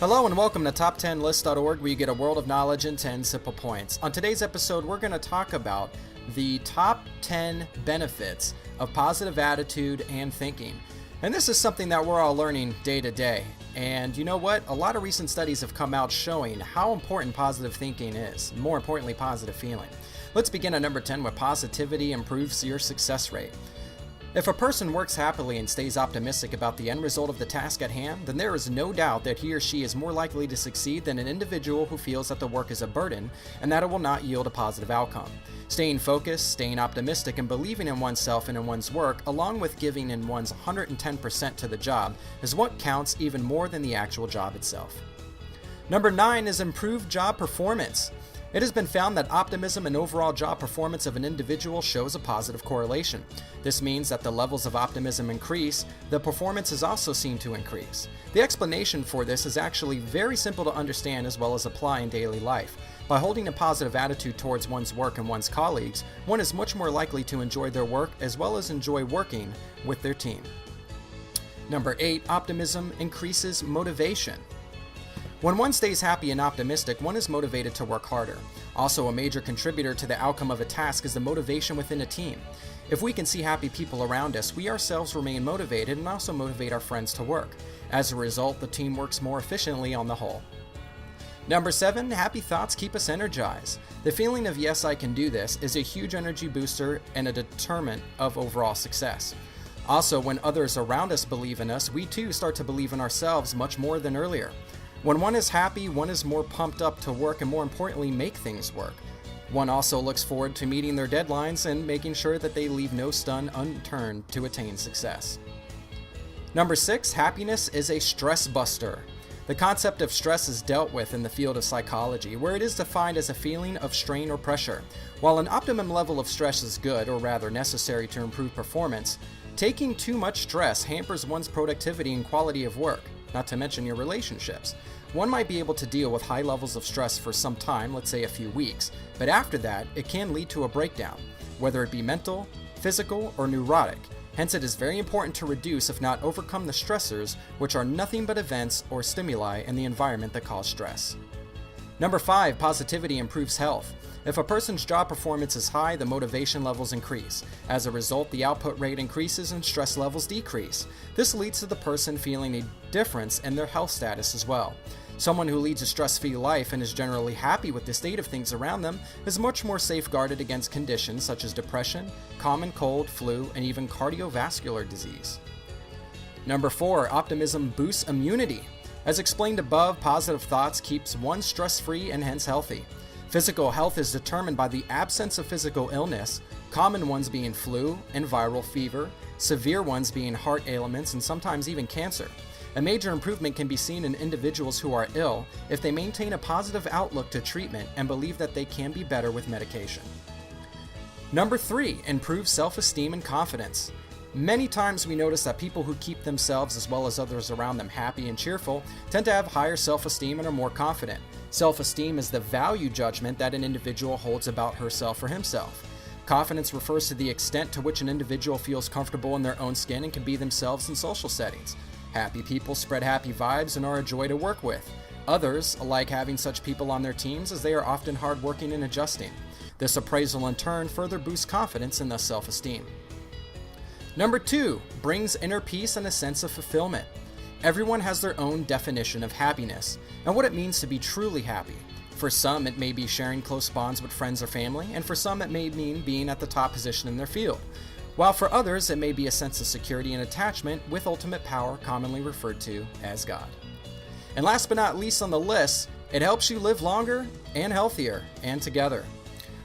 Hello and welcome to Top10List.org, where you get a world of knowledge in 10 simple points. On today's episode, we're going to talk about the top 10 benefits of positive attitude and thinking. And this is something that we're all learning day to day. And you know what? A lot of recent studies have come out showing how important positive thinking is, more importantly, positive feeling. Let's begin at number 10 with positivity improves your success rate. If a person works happily and stays optimistic about the end result of the task at hand, then there is no doubt that he or she is more likely to succeed than an individual who feels that the work is a burden and that it will not yield a positive outcome. Staying focused, staying optimistic, and believing in oneself and in one's work, along with giving in one's 110% to the job, is what counts even more than the actual job itself. Number 9 is improved job performance. It has been found that optimism and overall job performance of an individual shows a positive correlation. This means that the levels of optimism increase, the performance is also seen to increase. The explanation for this is actually very simple to understand as well as apply in daily life. By holding a positive attitude towards one's work and one's colleagues, one is much more likely to enjoy their work as well as enjoy working with their team. Number 8, optimism increases motivation. When one stays happy and optimistic, one is motivated to work harder. Also, a major contributor to the outcome of a task is the motivation within a team. If we can see happy people around us, we ourselves remain motivated and also motivate our friends to work. As a result, the team works more efficiently on the whole. Number 7, happy thoughts keep us energized. The feeling of yes, I can do this is a huge energy booster and a determinant of overall success. Also, when others around us believe in us, we too start to believe in ourselves much more than earlier. When one is happy, one is more pumped up to work and more importantly make things work. One also looks forward to meeting their deadlines and making sure that they leave no stone unturned to attain success. Number 6, happiness is a stress buster. The concept of stress is dealt with in the field of psychology, where it is defined as a feeling of strain or pressure. While an optimum level of stress is good, or rather necessary to improve performance, taking too much stress hampers one's productivity and quality of work, not to mention your relationships. One might be able to deal with high levels of stress for some time, let's say a few weeks, but after that, it can lead to a breakdown, whether it be mental, physical, or neurotic. Hence, it is very important to reduce, if not overcome, the stressors, which are nothing but events or stimuli in the environment that cause stress. Number 5, positivity improves health. If a person's job performance is high, the motivation levels increase. As a result, the output rate increases and stress levels decrease. This leads to the person feeling a difference in their health status as well. Someone who leads a stress-free life and is generally happy with the state of things around them is much more safeguarded against conditions such as depression, common cold, flu, and even cardiovascular disease. Number 4, optimism boosts immunity. As explained above, positive thoughts keeps one stress-free and hence healthy. Physical health is determined by the absence of physical illness, common ones being flu and viral fever, severe ones being heart ailments and sometimes even cancer. A major improvement can be seen in individuals who are ill if they maintain a positive outlook to treatment and believe that they can be better with medication. Number 3, improves self-esteem and confidence. Many times we notice that people who keep themselves as well as others around them happy and cheerful tend to have higher self-esteem and are more confident. Self-esteem is the value judgment that an individual holds about herself or himself. Confidence refers to the extent to which an individual feels comfortable in their own skin and can be themselves in social settings. Happy people spread happy vibes and are a joy to work with. Others like having such people on their teams as they are often hardworking and adjusting. This appraisal in turn further boosts confidence and thus self-esteem. Number 2, brings inner peace and a sense of fulfillment. Everyone has their own definition of happiness and what it means to be truly happy. For some, it may be sharing close bonds with friends or family, and for some, it may mean being at the top position in their field. While for others, it may be a sense of security and attachment with ultimate power, commonly referred to as God. And last but not least on the list, it helps you live longer and healthier and together.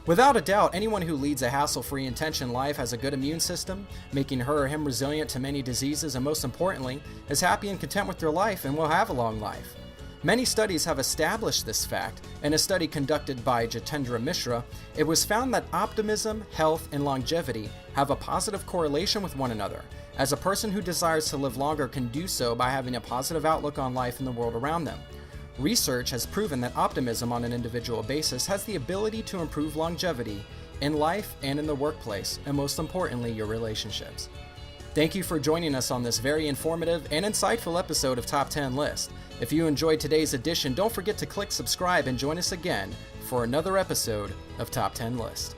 Without a doubt, anyone who leads a hassle-free and tension life has a good immune system, making her or him resilient to many diseases, and most importantly, is happy and content with their life and will have a long life. Many studies have established this fact. In a study conducted by Jitendra Mishra, it was found that optimism, health, and longevity have a positive correlation with one another, as a person who desires to live longer can do so by having a positive outlook on life and the world around them. Research has proven that optimism on an individual basis has the ability to improve longevity in life and in the workplace, and most importantly, your relationships. Thank you for joining us on this very informative and insightful episode of Top 10 List. If you enjoyed today's edition, don't forget to click subscribe and join us again for another episode of Top 10 List.